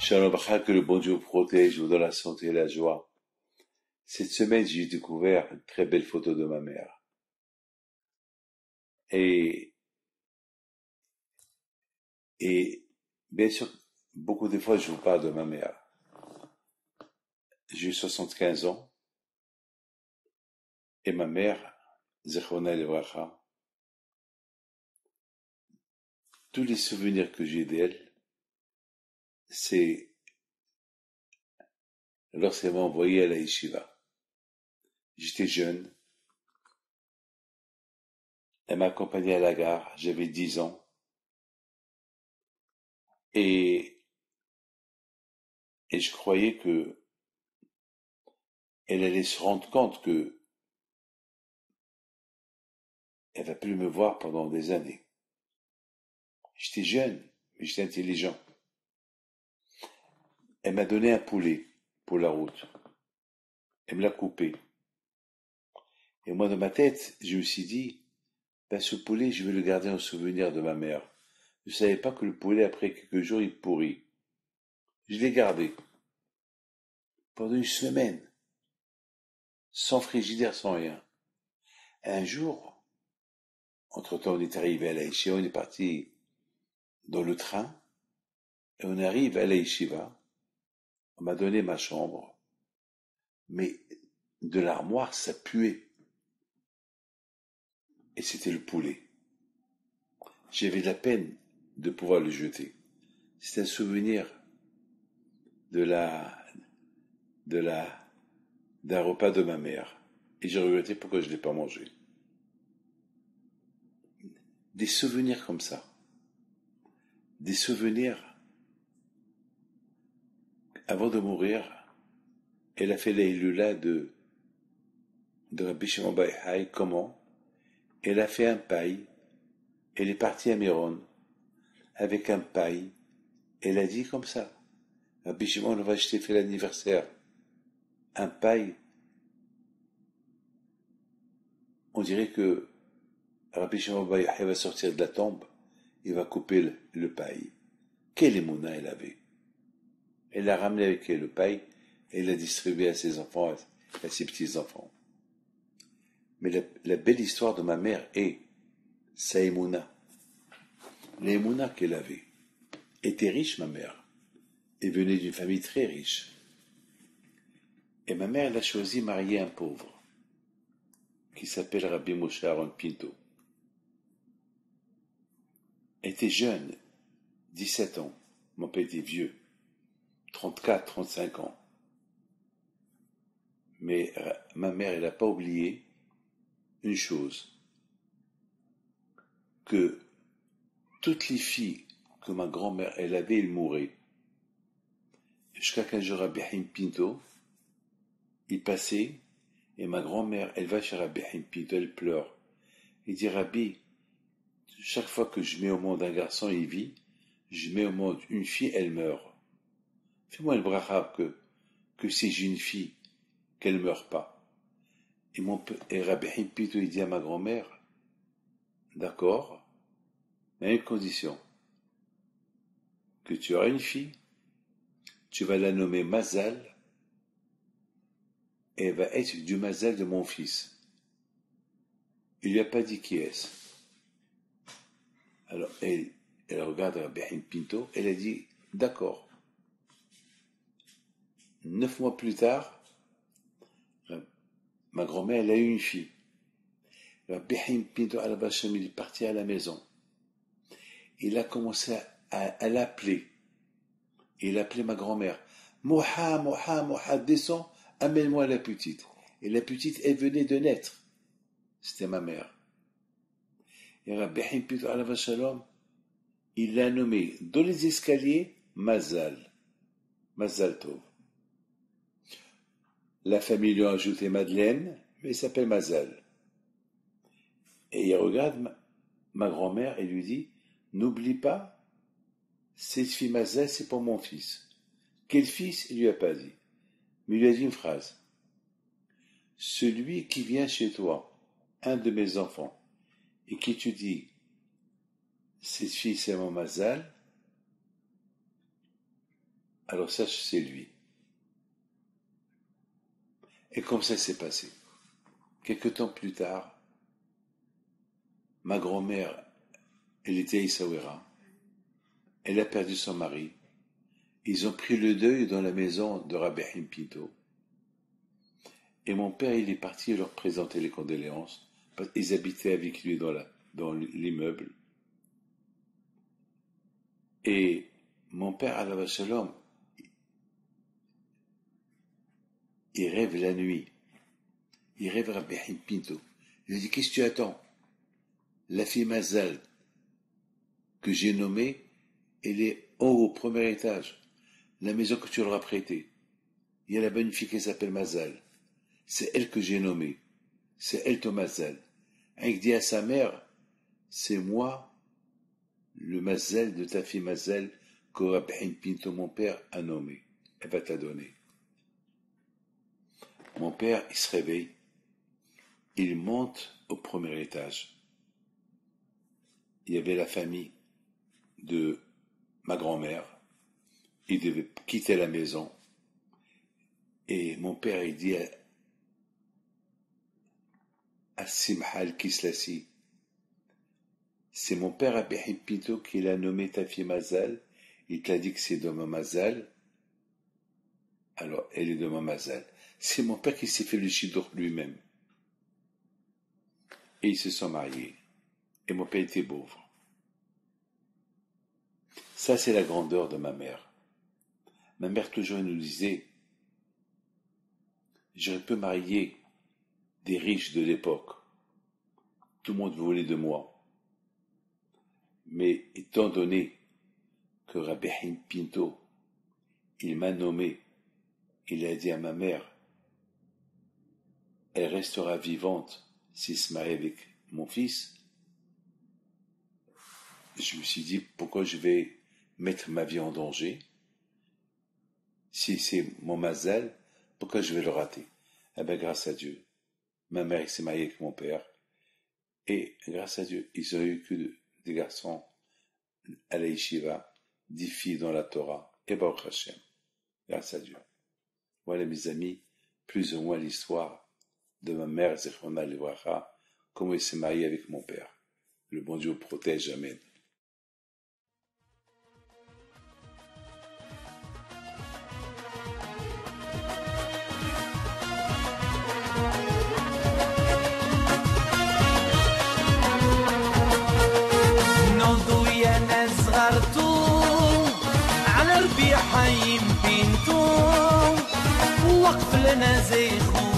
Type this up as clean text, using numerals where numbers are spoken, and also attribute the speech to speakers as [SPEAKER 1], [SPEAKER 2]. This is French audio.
[SPEAKER 1] Shalom Bachar, que le bon Dieu vous protège, vous donne la santé et la joie. Cette semaine, j'ai découvert une très belle photo de ma mère. Et, et bien sûr, beaucoup de fois, je vous parle de ma mère. J'ai eu 75 ans, et ma mère, Zechrona Livracha, tous les souvenirs que j'ai d'elle, c'est lorsqu'elle m'a envoyé à la yeshiva. J'étais jeune, elle m'a accompagné à la gare, j'avais 10 ans, et, et je croyais que elle allait se rendre compte que elle va plus me voir pendant des années. J'étais jeune, mais j'étais intelligent. Elle m'a donné un poulet pour la route. Elle me l'a coupé. Et moi, dans ma tête, je me suis dit, ben, ce poulet, je vais le garder en souvenir de ma mère. Je ne savais pas que le poulet, après quelques jours, il pourrit. Je l'ai gardé pendant une semaine, sans frigidaire, sans rien. Un jour, entre-temps, on est arrivé à la yeshiva, on est parti dans le train, et on arrive à la yeshiva. On m'a donné ma chambre, mais de l'armoire, ça puait. Et c'était le poulet. J'avais de la peine de pouvoir le jeter. C'est un souvenir de la, de la, d'un repas de ma mère. Et j'ai regretté pourquoi je ne l'ai pas mangé. Des souvenirs comme ça. Des souvenirs, avant de mourir, elle a fait la Hilula de Rabbi Shimon Bar Yochai. Comment? Elle a fait un paille. Elle est partie à Méron avec un paille. Elle a dit comme ça. Rabbi Shimon, on va acheter fait l'anniversaire. Un paille. On dirait que Rabbi Shimon Bar Yochai va sortir de la tombe. Il va couper le paille. Quelle émouna elle avait. Elle l'a ramené avec elle le paille et l'a distribué à ses enfants, à ses petits-enfants. Mais la belle histoire de ma mère est sa émouna. L'émouna qu'elle avait. Était riche, ma mère. Et venait d'une famille très riche. Et ma mère, elle a choisi de marier un pauvre, qui s'appelle Rabbi Moshe Aaron Pinto. Elle était jeune, 17 ans. Mon père était vieux, 34, 35 ans. Mais ma mère, elle n'a pas oublié une chose, que toutes les filles que ma grand-mère, elle avait, elles mouraient. Jusqu'à qu'un jour, Rabbi Haim Pinto, il passait, et ma grand-mère, elle va chez Rabbi Haim Pinto, elle pleure. Il dit, Rabbi, chaque fois que je mets au monde un garçon, il vit, je mets au monde une fille, elle meurt. Fais-moi le bracha que si j'ai une fille, qu'elle ne meure pas. Et Rabbi Haim Pinto, il dit à ma grand-mère, d'accord, mais à une condition, que tu auras une fille, tu vas la nommer Mazal, et elle va être du Mazal de mon fils. Il lui a pas dit qui est-ce. Alors elle regarde Rabbi Haim Pinto, elle a dit d'accord. 9 mois plus tard, ma grand-mère, elle a eu une fille. Rabbi Haim Pinto al-Basham, il est parti à la maison. Il a commencé à l'appeler. Il appelait ma grand-mère. Moha, Moha, Moha, descends, amène-moi la petite. Et la petite, elle venait de naître. C'était ma mère. Et Rabbi Haim Pinto al-Basham, il l'a nommé dans les escaliers Mazal. Mazal Tov. La famille lui a ajouté Madeleine, mais il s'appelle Mazal. Et il regarde ma grand-mère et lui dit, n'oublie pas, cette fille Mazal, c'est pour mon fils. Quel fils? Il lui a pas dit. Mais il lui a dit une phrase. Celui qui vient chez toi, un de mes enfants, et qui te dit, cette fille c'est mon Mazal, Alors sache, c'est lui. Et comme ça s'est passé. Quelque temps plus tard, ma grand-mère, elle était à Essaouira. Elle a perdu son mari. Ils ont pris le deuil dans la maison de Rabbi Haim Pinto. Et mon père, il est parti leur présenter les condoléances. Ils habitaient avec lui dans l'immeuble. Et mon père, Alav Shalom, il rêve la nuit. Il rêve Rabbi Haim Pinto. Il lui dit, qu'est-ce que tu attends? La fille Mazal, que j'ai nommée, elle est en haut, au premier étage. La maison que tu leur as prêtée. Il y a la bonne fille qui s'appelle Mazal. C'est elle que j'ai nommée. C'est elle ton Mazal. Il dit à sa mère, c'est moi, le Mazal de ta fille Mazal, que Rabbi Haim Pinto, mon père, a nommé. Elle va t'a donner. Mon père, il se réveille. Il monte au premier étage. Il y avait la famille de ma grand-mère. Il devait quitter la maison. Et mon père, il dit à Simhal Kislassi, c'est mon père Rabbi Haim Pinto qui l'a nommé ta fille Mazal. Il t'a dit que c'est de ma Mazal. Alors, elle est de ma Mazal. C'est mon père qui s'est fait le shidduch lui-même. Et ils se sont mariés. Et mon père était pauvre. Ça, c'est la grandeur de ma mère. Ma mère toujours nous disait, j'aurais pu marier des riches de l'époque. Tout le monde voulait de moi. Mais étant donné que Rabbi Haim Pinto, il m'a nommé, il a dit à ma mère, elle restera vivante s'il se marie avec mon fils. Je me suis dit, pourquoi je vais mettre ma vie en danger? Si c'est mon mazal, pourquoi je vais le rater? Eh bien, grâce à Dieu, ma mère s'est mariée avec mon père, et grâce à Dieu, ils ont eu que des garçons à la yeshiva, 10 filles dans la Torah, et Baruch Hashem, grâce à Dieu. Voilà, mes amis, plus ou moins l'histoire de ma mère, Zechrona Livracha, comment elle s'est mariée avec mon père. Le bon Dieu protège, amen.
[SPEAKER 2] على ربيع حيم بنتو وقف لنا زي خو